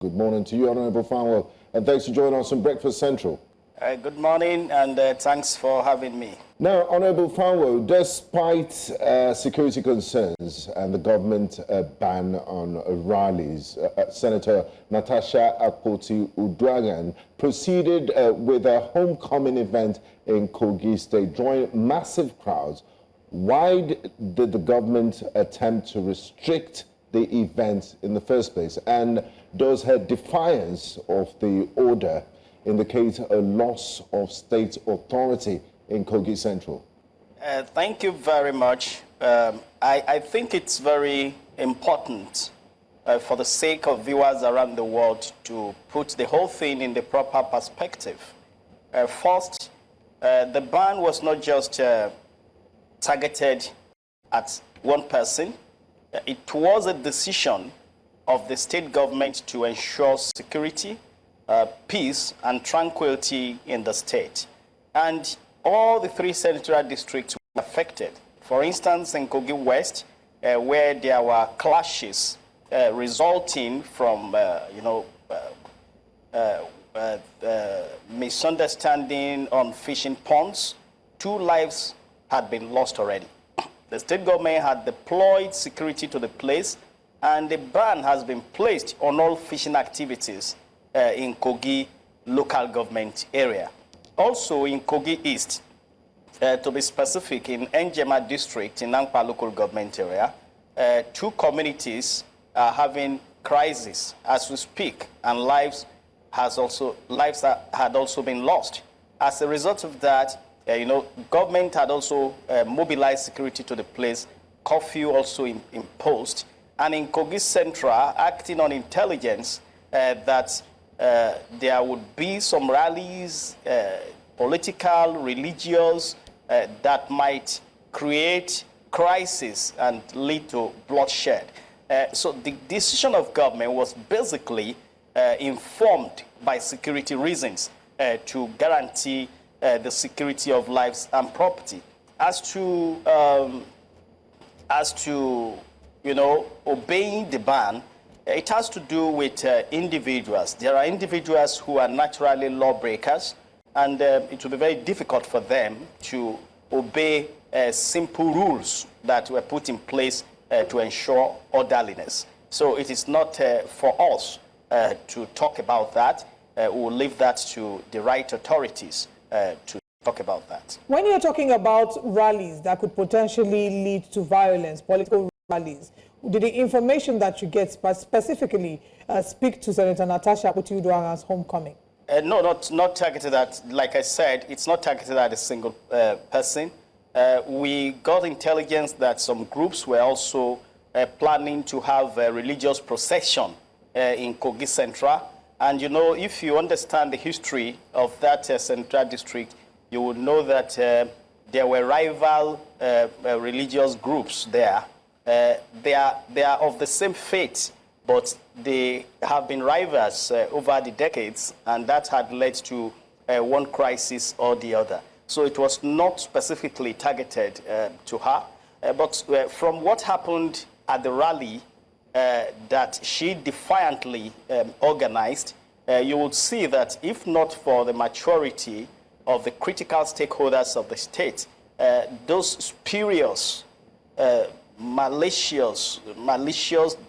Good morning to you, Honourable Fanwo, and thanks for joining us on Breakfast Central. Good morning, and thanks for having me. Now, Honourable Fanwo, despite security concerns and the government ban on rallies, Senator Natasha Akpoti-Uduaghan proceeded with a homecoming event in Kogi State, drawing massive crowds. Why did the government attempt to restrict the event in the first place? And does her defiance of the order indicate a loss of state authority in Kogi Central? Thank you very much. I think it's very important for the sake of viewers around the world to put the whole thing in the proper perspective. First, the ban was not just targeted at one person. It was a decision of the state government to ensure security, peace, and tranquility in the state. And all the three senatorial districts were affected. For instance, in Kogi West, where there were clashes resulting from, misunderstanding on fishing ponds, 2 lives had been lost already. The state government had deployed security to the place, and a ban has been placed on all fishing activities in Kogi local government area. Also in Kogi East, to be specific, in Njema district in Nangpa local government area, 2 communities are having crisis as we speak, and lives had also been lost. As a result of that, government had also mobilized security to the place, curfew also imposed, and in Kogi Central, acting on intelligence that there would be some rallies, political, religious, that might create crisis and lead to bloodshed. So the decision of government was basically informed by security reasons to guarantee the security of lives and property. As to obeying the ban, it has to do with individuals. There are individuals who are naturally lawbreakers, and it will be very difficult for them to obey simple rules that were put in place to ensure orderliness. So it is not for us to talk about that. We'll leave that to the right authorities to talk about that. When you're talking about rallies that could potentially lead to violence, political rallies, did the information that you get specifically speak to Senator Natasha Akpoti-Uduaghan's homecoming? No, not targeted at, like I said, it's not targeted at a single person. We got intelligence that some groups were also planning to have a religious procession in Kogi Central. And if you understand the history of that central district, you would know that there were rival religious groups there. They are of the same faith, but they have been rivals over the decades, and that had led to one crisis or the other. So it was not specifically targeted to her, but from what happened at the rally that she defiantly organized, you would see that if not for the maturity of the critical stakeholders of the state, those spurious, malicious,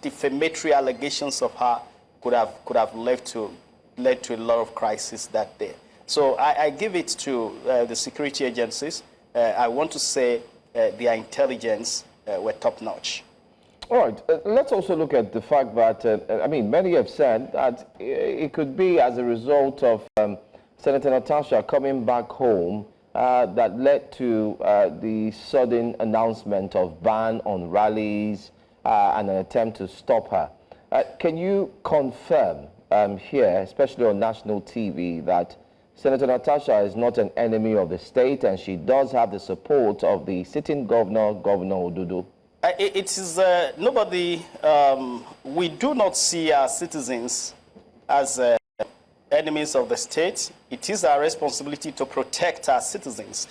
defamatory allegations of her could have led to a lot of crisis that day. So I give it to the security agencies. I want to say their intelligence were top-notch. All right, let's also look at the fact that, many have said that it could be as a result of Senator Natasha coming back home that led to the sudden announcement of ban on rallies and an attempt to stop her. Can you confirm here, especially on national TV, that Senator Natasha is not an enemy of the state and she does have the support of the sitting governor, Governor Odudu? It is nobody, we do not see our citizens as enemies of the state. It is our responsibility to protect our citizens.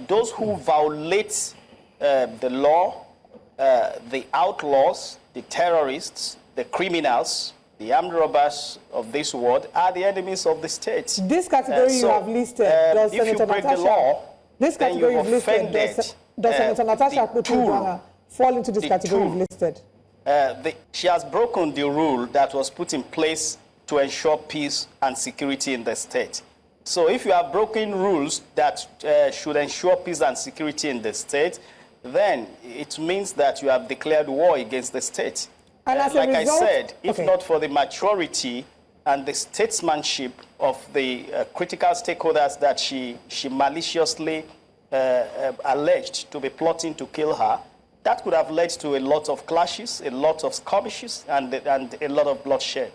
Those who violate the law, the outlaws, the terrorists, the criminals, the armed robbers of this world are the enemies of the state. This category you have listed, does if Senator you break Natasha, the law, this category you've listed, does Senator Natasha Akpoti-Uduaghan fall into this category you've listed? She has broken the rule that was put in place to ensure peace and security in the state. So if you have broken rules that should ensure peace and security in the state, then it means that you have declared war against the state. And as like a result, I said, if not for the maturity and the statesmanship of the critical stakeholders that she maliciously alleged to be plotting to kill her, that could have led to a lot of clashes, a lot of skirmishes, and a lot of bloodshed.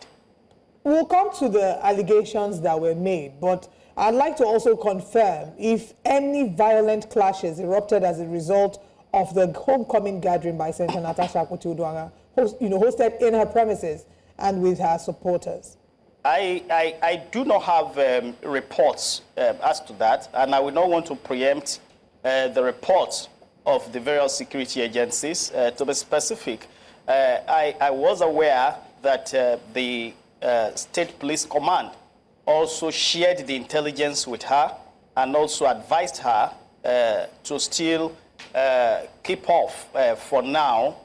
We'll come to the allegations that were made, but I'd like to also confirm if any violent clashes erupted as a result of the homecoming gathering by Senator Natasha Akpoti-Uduaghan, hosted in her premises and with her supporters. I do not have reports as to that, and I would not want to preempt the reports of the various security agencies. To be specific, I was aware that the State Police Command also shared the intelligence with her and also advised her to still keep off for now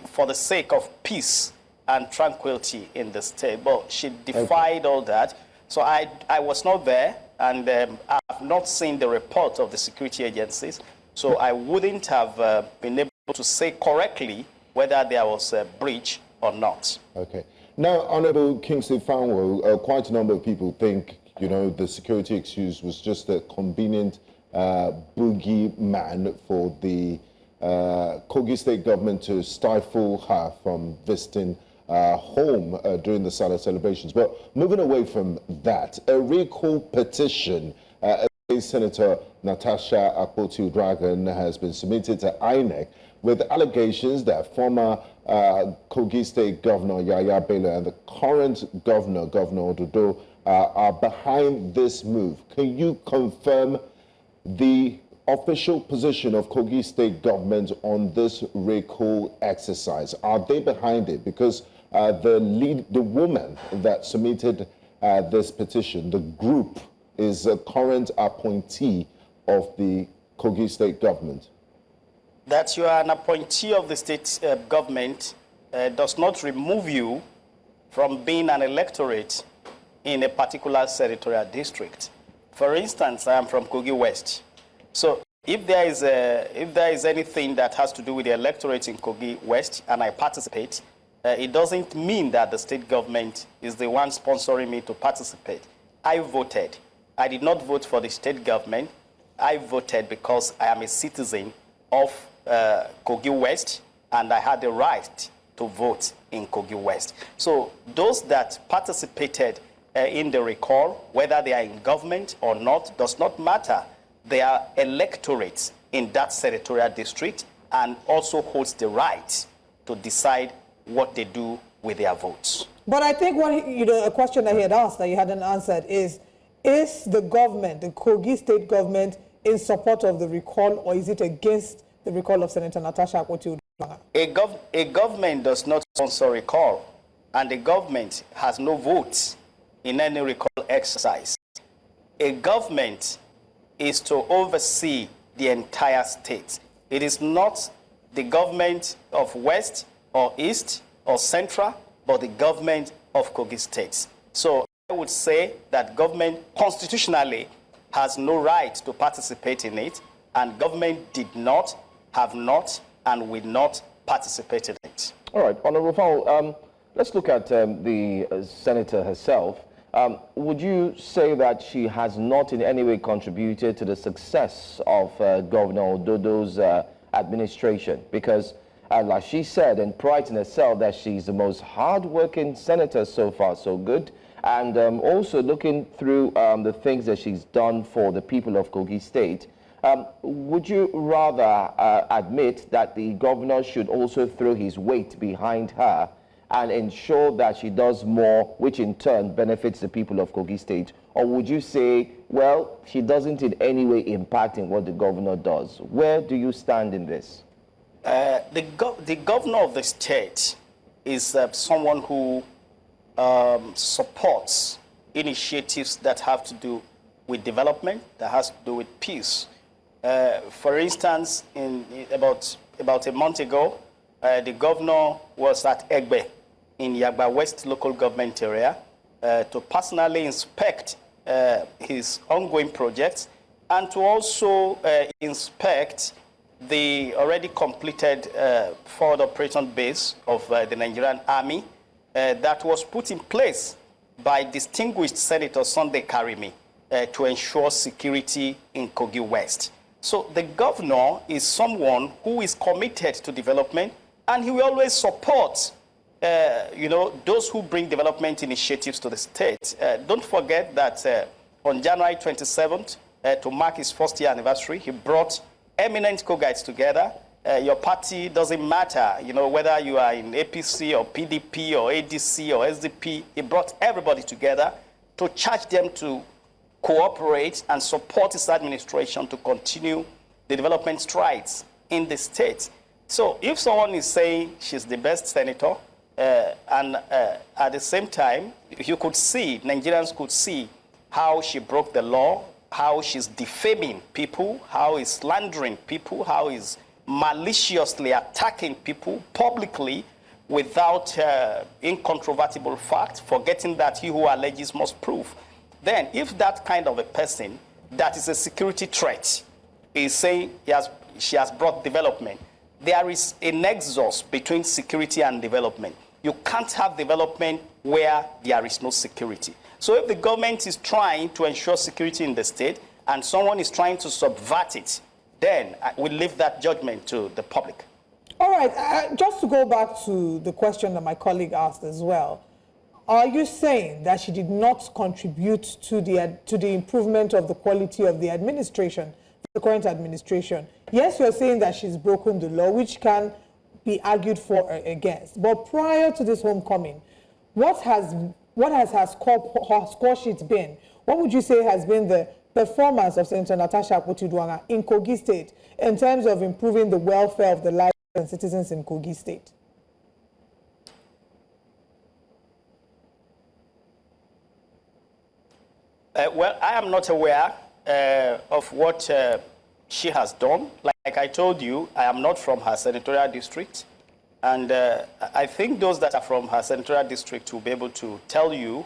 for the sake of peace and tranquility in the state. But she defied all that. So I was not there, and I have not seen the report of the security agencies. So I wouldn't have been able to say correctly whether there was a breach or not. Okay. Now, Honorable Kingsley Fanwo, quite a number of people think, the security excuse was just a convenient boogeyman for the Kogi State Government to stifle her from visiting home during the Salah celebrations. But moving away from that, a recall petition against Senator Natasha Akpoti-Uduaghan has been submitted to INEC with allegations that former Kogi State Governor Yahaya Bello and the current Governor Ododo, are behind this move. Can you confirm the official position of Kogi State Government on this recall exercise? Are they behind it? Because the woman that submitted this petition, the group, is a current appointee of the Kogi State Government. That you are an appointee of the state government does not remove you from being an electorate in a particular senatorial district. For instance, I am from Kogi West. So if there is anything that has to do with the electorate in Kogi West and I participate, it doesn't mean that the state government is the one sponsoring me to participate. I voted. I did not vote for the state government. I voted because I am a citizen of Kogi West, and I had the right to vote in Kogi West. So those that participated in the recall, whether they are in government or not, does not matter. They are electorates in that senatorial district and also holds the right to decide what they do with their votes. But I think a question that he had asked that you hadn't answered is the government, the Kogi State Government, in support of the recall, or is it against the recall of Senator Natasha Akpoti-Uduaghan? A government does not sponsor recall, and the government has no votes in any recall exercise. A government is to oversee the entire state. It is not the government of West or East or Central, but the government of Kogi State. So I would say that government constitutionally has no right to participate in it, and government did not, have not, and will not participate in it. All right, Honorable Fanwo, let's look at the senator herself. Would you say that she has not in any way contributed to the success of Governor Ododo's administration? Because, like she said, and prides in herself that she's the most hard-working senator so far, so good. And also looking through the things that she's done for the people of Kogi State, would you rather admit that the governor should also throw his weight behind her and ensure that she does more, which in turn benefits the people of Kogi State? Or would you say, well, she doesn't in any way impact in what the governor does? Where do you stand in this? The governor of the state is someone who supports initiatives that have to do with development, that has to do with peace. For instance, about a month ago, the governor was at Egbe in Yagba West local government area to personally inspect his ongoing projects and to also inspect the already completed forward operation base of the Nigerian Army that was put in place by distinguished Senator Sunday Karimi to ensure security in Kogi West. So the governor is someone who is committed to development, and he will always support those who bring development initiatives to the state. Don't forget that on January 27th, to mark his first year anniversary, he brought eminent Kogites together. Your party doesn't matter, whether you are in APC or PDP or ADC or SDP. He brought everybody together to charge them to cooperate and support his administration to continue the development strides in the state. So if someone is saying she's the best senator, and at the same time, you could see, Nigerians could see how she broke the law, how she's defaming people, how he's slandering people, how he's maliciously attacking people publicly without incontrovertible facts, forgetting that he who alleges must prove. Then, if that kind of a person that is a security threat is saying she has brought development, there is a nexus between security and development. You can't have development where there is no security. So if the government is trying to ensure security in the state and someone is trying to subvert it, then we leave that judgment to the public. All right, just to go back to the question that my colleague asked as well, are you saying that she did not contribute to the improvement of the quality of the administration, the current administration? Yes, you're saying that she's broken the law, which can be argued for or against. But prior to this homecoming, what has her score sheet been? What would you say has been the performance of Senator Natasha Akpoti-Uduaghan in Kogi State in terms of improving the welfare of the lives and citizens in Kogi State? Well, I am not aware of what she has done. Like I told you, I am not from her senatorial district. And I think those that are from her senatorial district will be able to tell you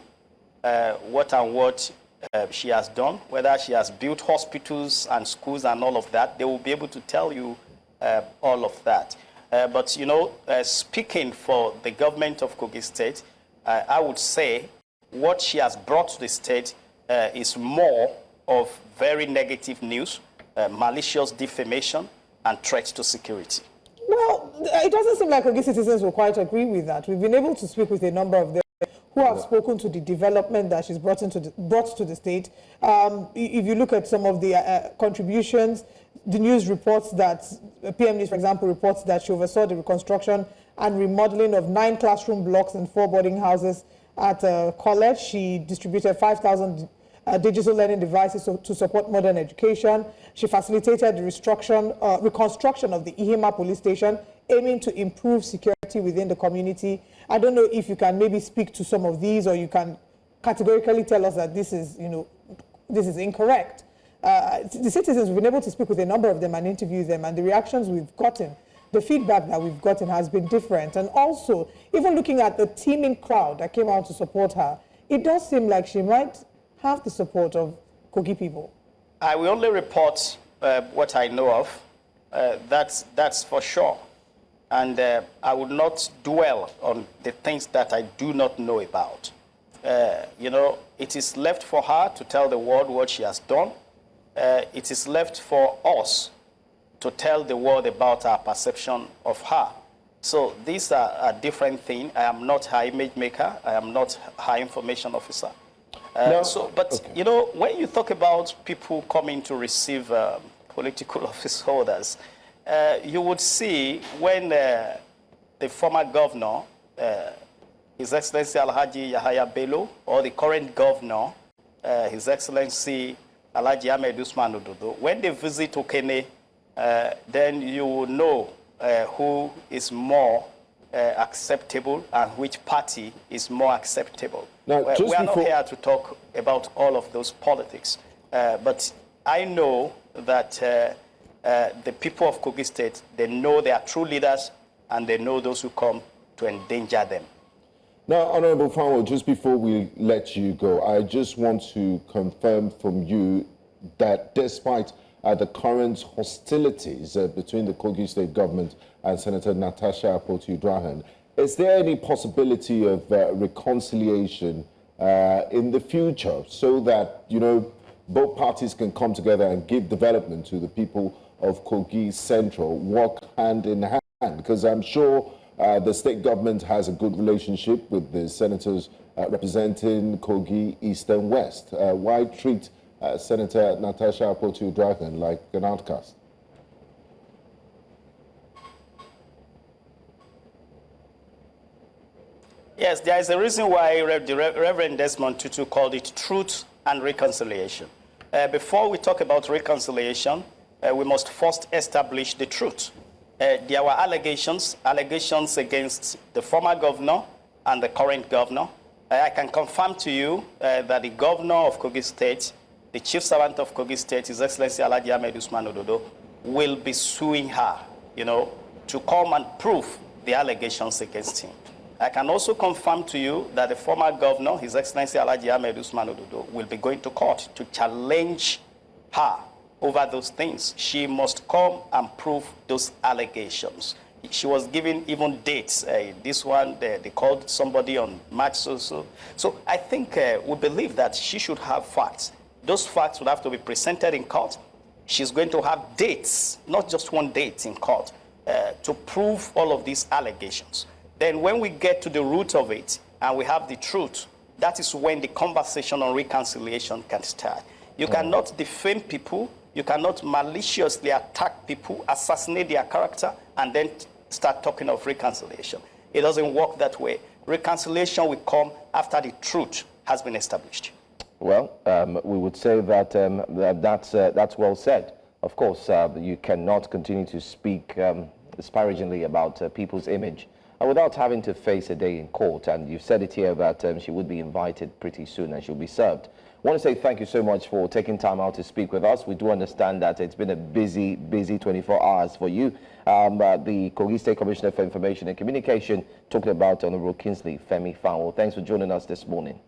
what she has done, whether she has built hospitals and schools and all of that. They will be able to tell you all of that. But, speaking for the government of Kogi State, I would say what she has brought to the state is more of very negative news, malicious defamation, and threats to security. Well, it doesn't seem like Kogi citizens will quite agree with that. We've been able to speak with a number of them who have spoken to the development that she's brought to the state. If you look at some of the contributions, the news reports that, PM News, for example, reports that she oversaw the reconstruction and remodeling of 9 classroom blocks and 4 boarding houses at college. She distributed 5,000 digital learning devices to support modern education. She facilitated the reconstruction of the Ihima police station, aiming to improve security within the community. I don't know if you can maybe speak to some of these, or you can categorically tell us that this is, this is incorrect. The citizens, we've been able to speak with a number of them and interview them, and the reactions we've gotten, the feedback that we've gotten has been different. And also, even looking at the teeming crowd that came out to support her, it does seem like she might have the support of Kogi people. I will only report what I know of. That's for sure. And I would not dwell on the things that I do not know about. It is left for her to tell the world what she has done. It is left for us to tell the world about our perception of her. So these are a different thing. I am not her image maker. I am not her information officer. When you talk about people coming to receive political office holders, you would see when the former governor, His Excellency Alhaji Yahaya Bello, or the current governor, His Excellency Alhaji Ahmed Usman Ododo, when they visit Okene, then you will know who is more acceptable and which party is more acceptable. Now, We are not here to talk about all of those politics, but I know that the people of Kogi State, they know their true leaders and they know those who come to endanger them. Now, Honorable Fanwo, just before we let you go, I just want to confirm from you that despite the current hostilities between the Kogi State Government and Senator Natasha Akpoti-Uduaghan, is there any possibility of reconciliation in the future so that, you know, both parties can come together and give development to the people of Kogi Central, work hand in hand? Because I'm sure the state government has a good relationship with the senators representing Kogi East and West. Why treat Senator Natasha Akpoti-Uduaghan like an outcast? Yes, there is a reason why the Reverend Desmond Tutu called it truth and reconciliation. Before we talk about reconciliation, we must first establish the truth. There were allegations against the former governor and the current governor. I can confirm to you that the governor of Kogi State, the chief servant of Kogi State, His Excellency Alhaji Ahmed Usman Ododo, will be suing her, you know, to come and prove the allegations against him. I can also confirm to you that the former governor, His Excellency Alhaji Ahmed Usman Ododo, will be going to court to challenge her over those things. She must come and prove those allegations. She was given even dates. This one, they called somebody on March so. So I think we believe that she should have facts. Those facts would have to be presented in court. She's going to have dates, not just one date in court, to prove all of these allegations. Then when we get to the root of it and we have the truth, that is when the conversation on reconciliation can start. You cannot defame people. You cannot maliciously attack people, assassinate their character, and then start talking of reconciliation. It doesn't work that way. Reconciliation will come after the truth has been established. Well, we would say that that's well said. Of course, you cannot continue to speak disparagingly about people's image without having to face a day in court. And you've said it here that she would be invited pretty soon and she'll be served. I want to say thank you so much for taking time out to speak with us. We do understand that it's been a busy 24 hours for you. The Kogi State Commissioner for Information and Communication talking about Honorable Kingsley Femi Fanwo. Thanks for joining us this morning.